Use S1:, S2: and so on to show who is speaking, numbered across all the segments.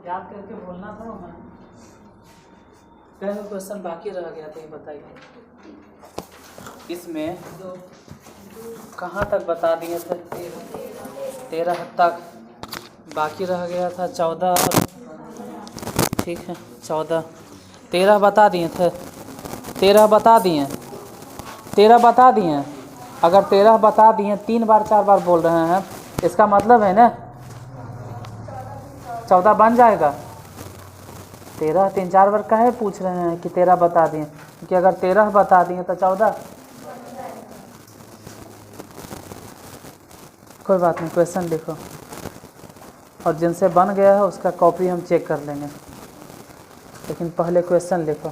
S1: याद करके बोलना था मैं। कई क्वेश्चन बाकी रह गया था, ये बताइए इसमें कहाँ तक बता दिए थे? 13 तक बाकी रह गया था। 14 ठीक है, 14 13 बता दिए थे। 13 बता दिए, 13 बता दिए। अगर 13 बता दिए 3 बार 4 बार बोल रहे हैं, इसका मतलब है ना 14 बन जाएगा। 13 3-4 बार काहे पूछ रहे हैं कि 13 बता दिए? क्योंकि अगर 13 बता दिए तो 14। कोई बात नहीं, क्वेश्चन लिखो और जिनसे बन गया है उसका कॉपी हम चेक कर लेंगे, लेकिन पहले क्वेश्चन लिखो।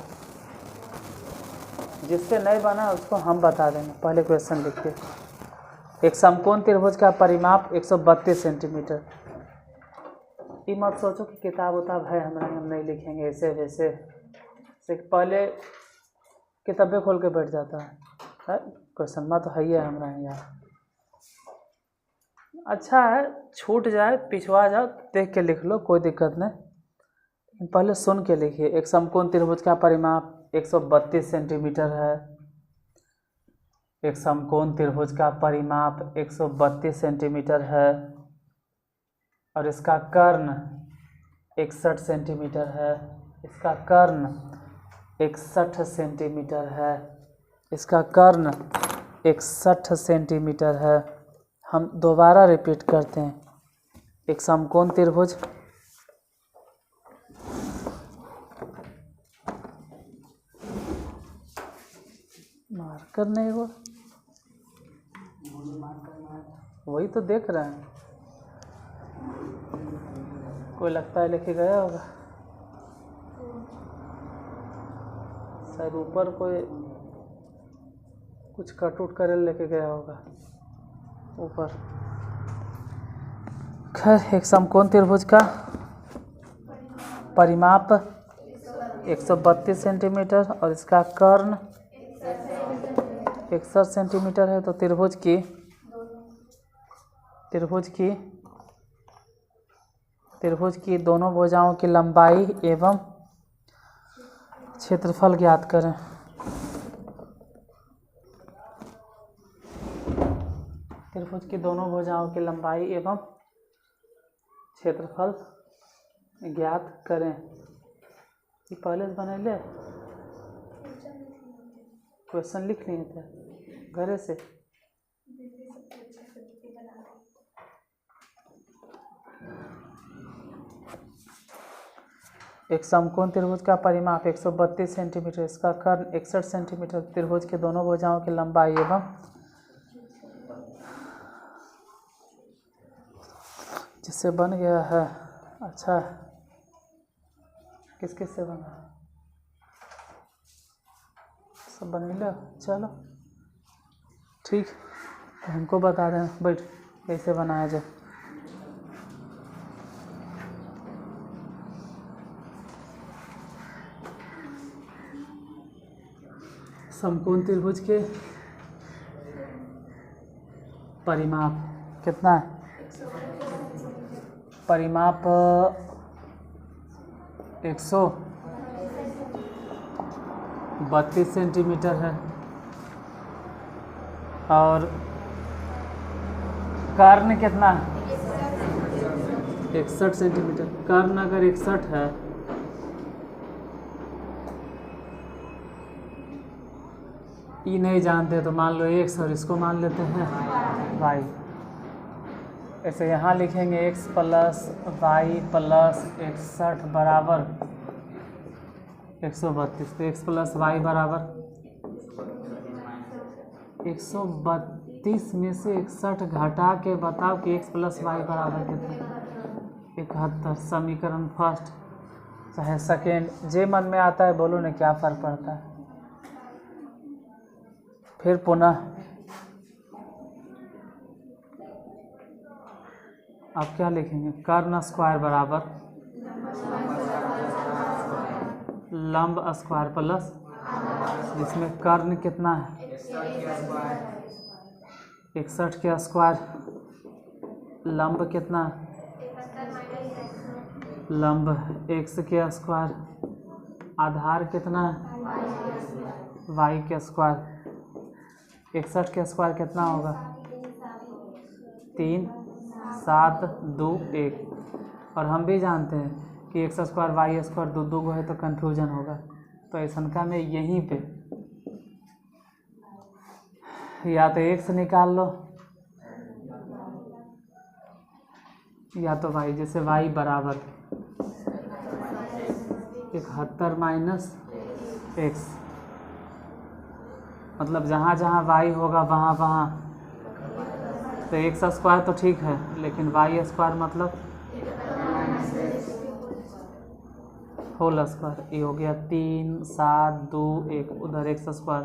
S1: जिससे नहीं बना उसको हम बता देंगे। पहले क्वेश्चन लिखिए। एक समकोण त्रिभुज का परिमाप 132 सेंटीमीटर। ये मत सोचो कि किताब उताब है हमारे, हम नहीं लिखेंगे ऐसे वैसे। पहले किताबें खोल के बैठ जाता है। क्वेश्चन में तो है ही है हमारे यहाँ। अच्छा है, छूट जाए पिछवा जाओ देख के लिख लो, कोई दिक्कत नहीं। पहले सुन के लिखिए। एक समकोण त्रिभुज का परिमाप 132 सेंटीमीटर है। एक समकोण त्रिभुज का परिमाप 132 सेंटीमीटर है और इसका कर्ण 61 सेंटीमीटर है। इसका कर्ण 61 सेंटीमीटर है। इसका कर्ण 61 सेंटीमीटर है। हम दोबारा रिपीट करते हैं। एक समकोण त्रिभुज मार्कर नहीं हुआ, वही तो देख रहे हैं। कोई लगता है लेके गया होगा शायद, ऊपर कोई कुछ कट उट करे लेके गया होगा ऊपर। खैर, एक समकोण त्रिभुज का परिमाप 132 सेंटीमीटर और इसका कर्ण 61 सेंटीमीटर है। तो त्रिभुज की दोनों भुजाओं की लंबाई एवं क्षेत्रफल ज्ञात करें। त्रिभुज की दोनों भुजाओं की लंबाई एवं क्षेत्रफल ज्ञात करें। ये पहले से बने ले क्वेश्चन लिख लिए थे घरे से। एक समकोण त्रिभुज का परिमाप 132 सेंटीमीटर, इसका कर्ण 61 सेंटीमीटर। त्रिभुज के दोनों भुजाओं की लंबाई एवं जिससे बन गया है। अच्छा, किस किस से बना? सब बन गया। चलो ठीक, हमको बता दें बैठ कैसे बनाया जाए। समकोण त्रिभुज के परिमाप कितना है? परिमाप 132 सेंटीमीटर है और कर्ण कितना है? 61 सेंटीमीटर। कर्ण अगर 61 है ये नहीं जानते तो मान लो x और इसको मान लेते हैं y। ऐसे यहाँ लिखेंगे x प्लस वाई प्लस 61 बराबर 132। तो x प्लस वाई बराबर 132 में से 61 घटा के बताओ कि x प्लस वाई बराबर कितना? 71। समीकरण फर्स्ट चाहे सेकेंड, जे मन में आता है बोलो ना, क्या फर्क पड़ता है। फिर पुनः आप क्या लिखेंगे? कर्ण स्क्वायर बराबर लंब स्क्वायर प्लस, जिसमें कर्ण कितना है? 61 के स्क्वायर, लंब कितना है? लंब x के स्क्वायर, आधार कितना है y के स्क्वायर, 61 के स्क्वायर कितना होगा 3 7 2 1। और हम भी जानते हैं कि x स्क्वायर y स्क्वायर दो दो है तो कन्फ्यूजन होगा, तो ऐसा का में यहीं पे या तो x निकाल लो या तो y, जैसे y बराबर 71 माइनस x, मतलब जहाँ जहाँ y होगा वहाँ वहाँ तो x स्क्वायर तो ठीक है, लेकिन y स्क्वायर मतलब होल स्क्वायर, ये हो गया 3 7 2 1, उधर x स्क्वायर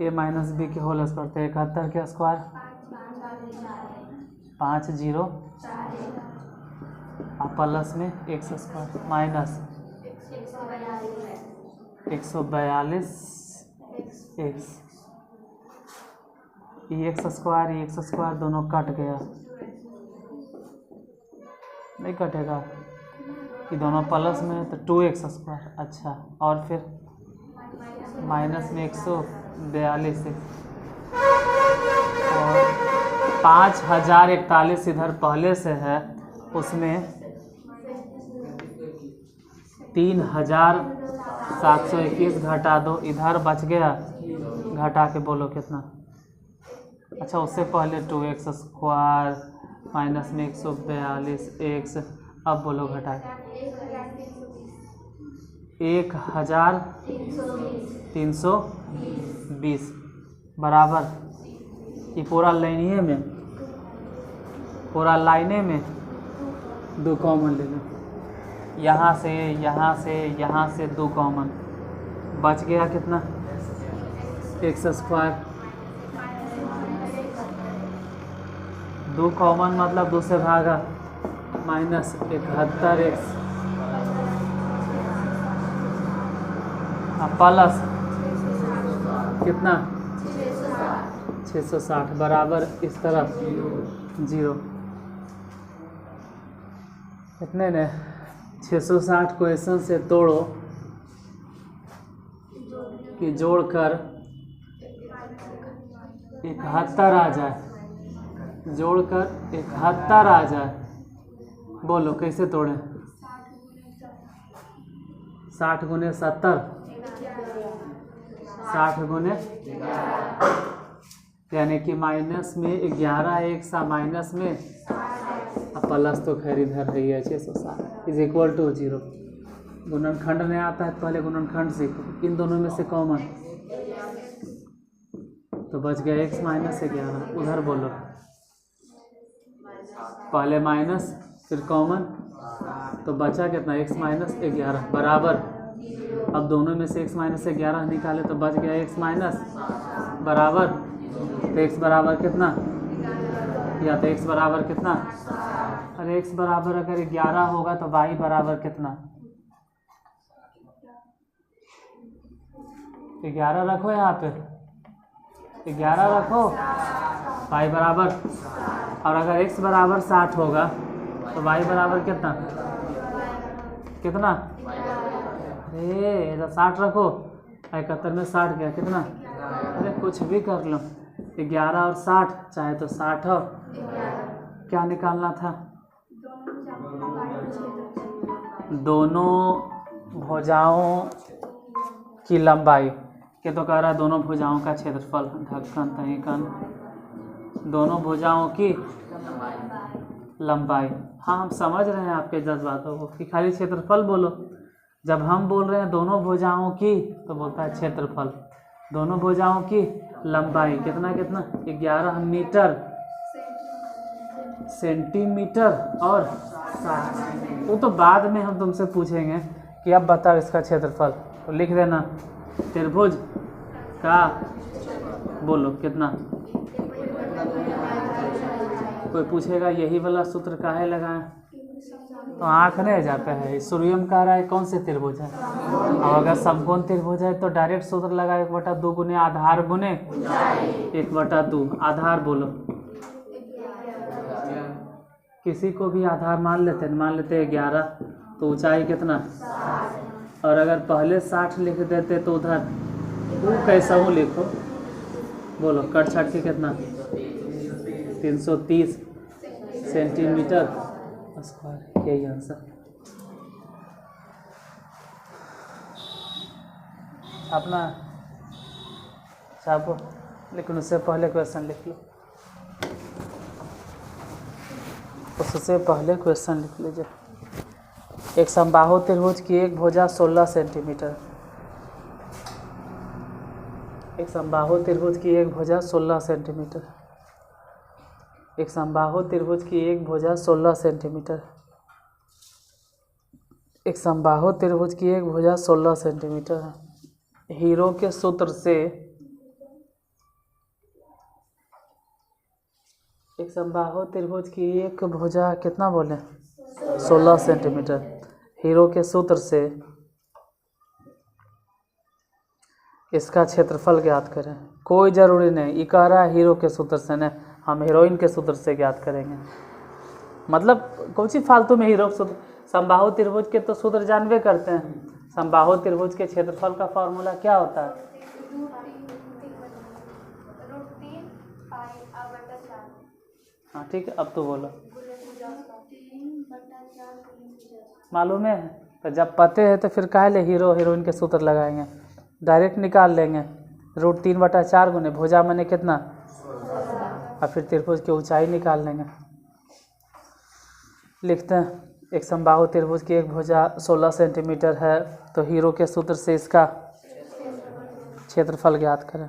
S1: a माइनस बी के होल स्क्वायर, तो 71 के स्क्वायर 5 0 और प्लस में x स्क्वायर माइनस 142 x, ये एक्स स्क्वायर दोनों कट गया, नहीं कटेगा, ये दोनों प्लस में है तो 2x स्क्वायर। अच्छा, और फिर माइनस में 142 और 5041 इधर पहले से है, उसमें 3721 घटा दो, इधर बच गया, घटा के बोलो कितना। अच्छा, उससे पहले 2x स्क्वायर माइनस में 142x, अब बोलो घटा 1320 बराबर, ये पूरा लाइनिए में, पूरा लाइने में 2 कॉमन ले लो, यहाँ से यहाँ से यहाँ से 2 कॉमन, बच गया कितना x स्क्वायर, 2 कॉमन मतलब 2 से भागा, माइनस 71x प्लस कितना 660 बराबर इस तरफ 0, कितने ने 660 क्वेश्चन से तोड़ो कि जोड़कर 71 आ जाए, जोड़कर 71 आ जाए, बोलो कैसे तोड़ें। 60 गुने 70, 60 गुने यानी कि माइनस में 11 एक सा माइनस में, प्लस तो खैर इधर है 660 इज इक्वल टू 0। गुणनखंड नहीं आता है तो पहले गुणनखंड सीखो, इन दोनों में से कॉमन तो बच गया x माइनस 11, उधर बोलो पहले माइनस फिर कॉमन तो बचा कितना x माइनस 11 बराबर, अब दोनों में से x माइनस 11 निकाले तो बच गया x माइनस बराबर, तो x बराबर कितना, या तो x बराबर कितना, अरे x बराबर अगर 11 होगा तो y बराबर कितना, 11 रखो, यहाँ पे 11 रखो, y बराबर, और अगर x बराबर 60 होगा तो y बराबर कितना कितना, अरे 60 रखो, 71 में 60 गया कितना, अरे कुछ भी कर लो, 11 और 60 चाहे तो 60 और क्या निकालना था, दोनों भुजाओं की लंबाई के, तो कह रहा है दोनों भुजाओं का क्षेत्रफल, ढक्कन तहीकन दोनों भुजाओं की लंबाई। हाँ, हम समझ रहे हैं आपके जज्बातों को कि खाली क्षेत्रफल बोलो, जब हम बोल रहे हैं दोनों भुजाओं की तो बोलता है क्षेत्रफल, दोनों भुजाओं की लंबाई कितना कितना 11 मीटर सेंटीमीटर और 60, वो तो बाद में हम तुमसे पूछेंगे कि अब बताओ इसका क्षेत्रफल, तो लिख देना त्रिभुज का बोलो कितना, कोई पूछेगा यही वाला सूत्र काहे लगाएं तो आँख नहीं जाता है, सूर्यम कह रहा है कौन से त्रिभुज है, और अगर समकोण त्रिभुज है तो डायरेक्ट सूत्र लगा 1/2 गुने आधार गुने 1/2, आधार बोलो किसी को भी आधार मान लेते हैं, मान लेते हैं 11, तो ऊंचाई कितना 60। और अगर पहले 60 लिख देते तो उधर वो कैसा हूँ लिखो, बोलो कट छाट के कितना 330 सेंटीमीटर स्क्वायर, यही आंसर। अपना छापो, लेकिन उससे पहले क्वेश्चन लिख लो, उससे पहले क्वेश्चन लिख लीजिए। एक समबाहु त्रिभुज की एक भुजा 16 सेंटीमीटर। एक समबाहु त्रिभुज की एक भुजा 16 सेंटीमीटर। एक समबाहु त्रिभुज की एक भुजा 16 सेंटीमीटर। एक समबाहु त्रिभुज की एक भुजा 16 सेंटीमीटर है। हीरो के सूत्र से एक समबाहु त्रिभुज की एक भुजा कितना बोले 16 सेंटीमीटर। हीरो के सूत्र से इसका क्षेत्रफल ज्ञात करें। कोई ज़रूरी नहीं, ये कह रहा है हीरो के सूत्र से नहीं, हम हीरोइन के सूत्र से ज्ञात करेंगे। मतलब कौन सी फालतू में हीरो सूत्र, समबाहु त्रिभुज के तो सूत्र जानवे करते हैं। समबाहु त्रिभुज के क्षेत्रफल का फॉर्मूला क्या होता है? हाँ ठीक है, अब तो बोलो। मालूम है, तो जब पते हैं तो फिर काहे ले हीरो हीरोइन के सूत्र लगाएंगे, डायरेक्ट निकाल लेंगे। √3/4 गुने भुजा मैंने कितना, और फिर त्रिभुज की ऊंचाई निकाल लेंगे। लिखते हैं एक समबाहु त्रिभुज की एक भुजा 16 सेंटीमीटर है, तो हीरो के सूत्र से इसका क्षेत्रफल ज्ञात करें।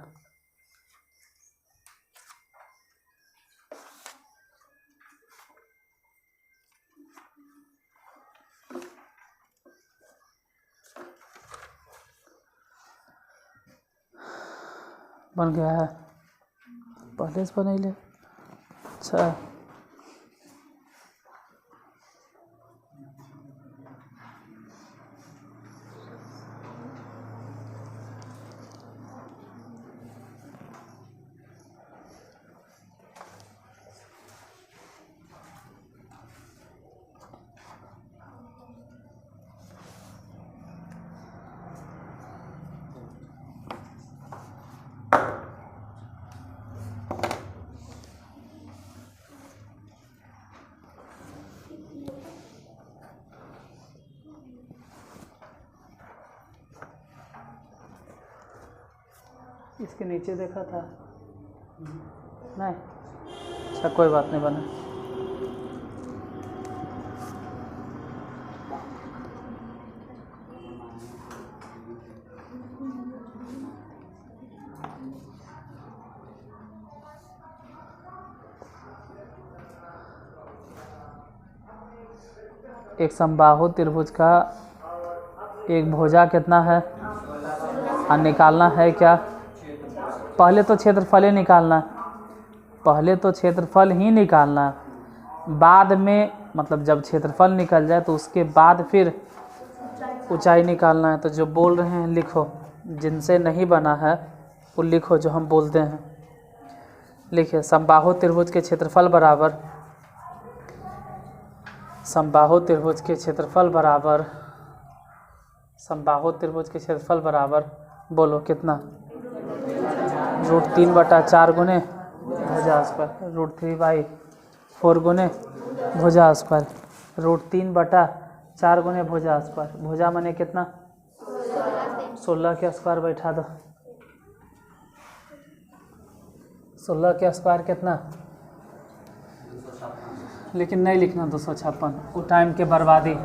S1: बन गया है, पहले से बना ले। अच्छा इसके नीचे देखा था नहीं, अच्छा कोई बात नहीं बना। एक समबाहु त्रिभुज का एक भुजा कितना है और निकालना है क्या? पहले तो क्षेत्रफल ही निकालना, पहले तो क्षेत्रफल ही निकालना, बाद में मतलब जब क्षेत्रफल निकल जाए तो उसके बाद फिर ऊंचाई निकालना है। तो जो बोल रहे हैं लिखो, जिनसे नहीं बना है वो लिखो जो हम बोलते हैं। लिखिए समबाहु त्रिभुज के क्षेत्रफल बराबर, समबाहु त्रिभुज के क्षेत्रफल बराबर, समबाहु त्रिभुज के क्षेत्रफल बराबर बोलो कितना, √3/4 गुने भुजा स्क्वायर, √3/4 गुने भुजा स्क्वायर, √3/4 गुने भुजा स्क्वायर। भुजा माने कितना 16 के स्क्वायर बैठा दो, 16 के स्क्वायर कितना, लेकिन नहीं लिखना 256, वो टाइम के बर्बादी,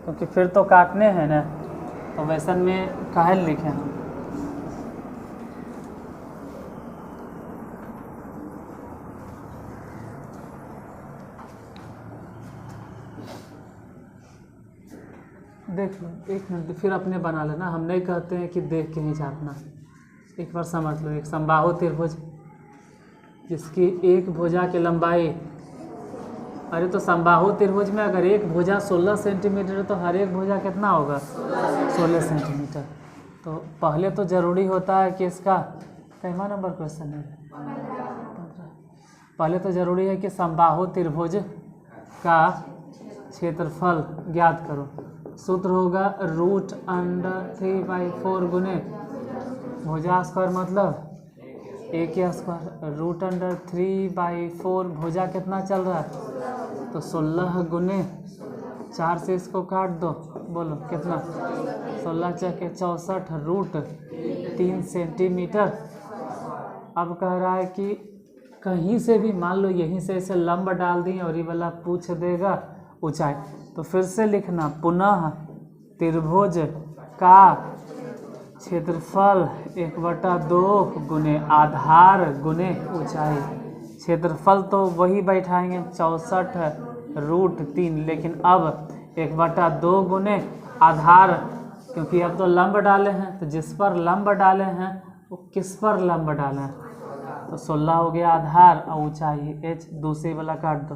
S1: क्योंकि फिर तो काटने हैं ना, तो वैसन में काहे लिखे हम। देख लो 1 मिनट, फिर अपने बना लेना, हम नहीं कहते हैं कि देख के ही छापना। एक बार समझ लो, एक समबाहु त्रिभुज जिसकी एक भुजा की लंबाई, अरे तो समबाहु त्रिभुज में अगर एक भुजा 16 सेंटीमीटर है तो हर एक भुजा कितना होगा 16 सेंटीमीटर। तो पहले तो ज़रूरी होता है कि इसका कितना नंबर क्वेश्चन है, पहले तो ज़रूरी है कि समबाहु त्रिभुज का क्षेत्रफल ज्ञात करो। सूत्र होगा √3/4 गुने भुजा स्क्वायर मतलब a के स्क्वायर, √3/4 भुजा कितना चल रहा है तो 16 गुने 4 से इसको काट दो, बोलो कितना, 16 चौके 64 √3 सेंटीमीटर। अब कह रहा है कि कहीं से भी मान लो यहीं से इसे लंब डाल दी और ये वाला पूछ देगा ऊंचाई, तो फिर से लिखना पुनः त्रिभुज का क्षेत्रफल 1/2 गुने आधार गुने ऊंचाई। क्षेत्रफल तो वही बैठाएंगे 64√3, लेकिन अब 1/2 गुने आधार, क्योंकि अब तो लंब डाले हैं तो जिस पर लंब डाले हैं वो किस पर लंब डाले हैं, तो 16 हो गया आधार और ऊंचाई h, दूसरी वाला काट दो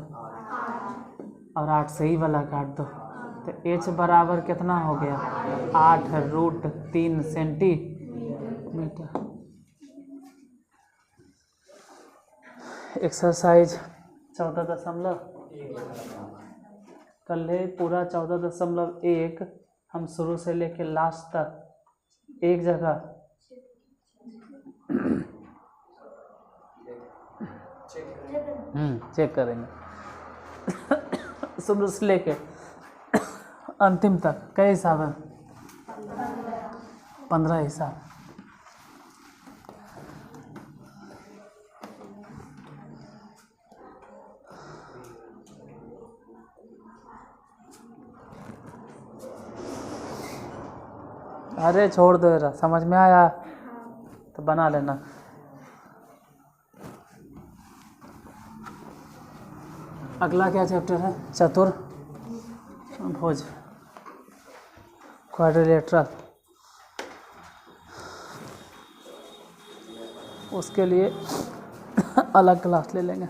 S1: और 8 से ही वाला काट दो, तो h बराबर कितना हो गया 8√3 सेंटीमीटर। एक्सरसाइज 14.1 कर ले पूरा 14.1 हम शुरू से लेके लास्ट तक एक जगह चेक करेंगे शुरू से लेके अंतिम तक। कई हिसाब है 15 हिसाब। अरे छोड़ दो यार, समझ में आया तो बना लेना। अगला क्या चैप्टर है, चतुर्भुज क्वाड्रिलेटरल। उसके लिए अलग क्लास ले लेंगे।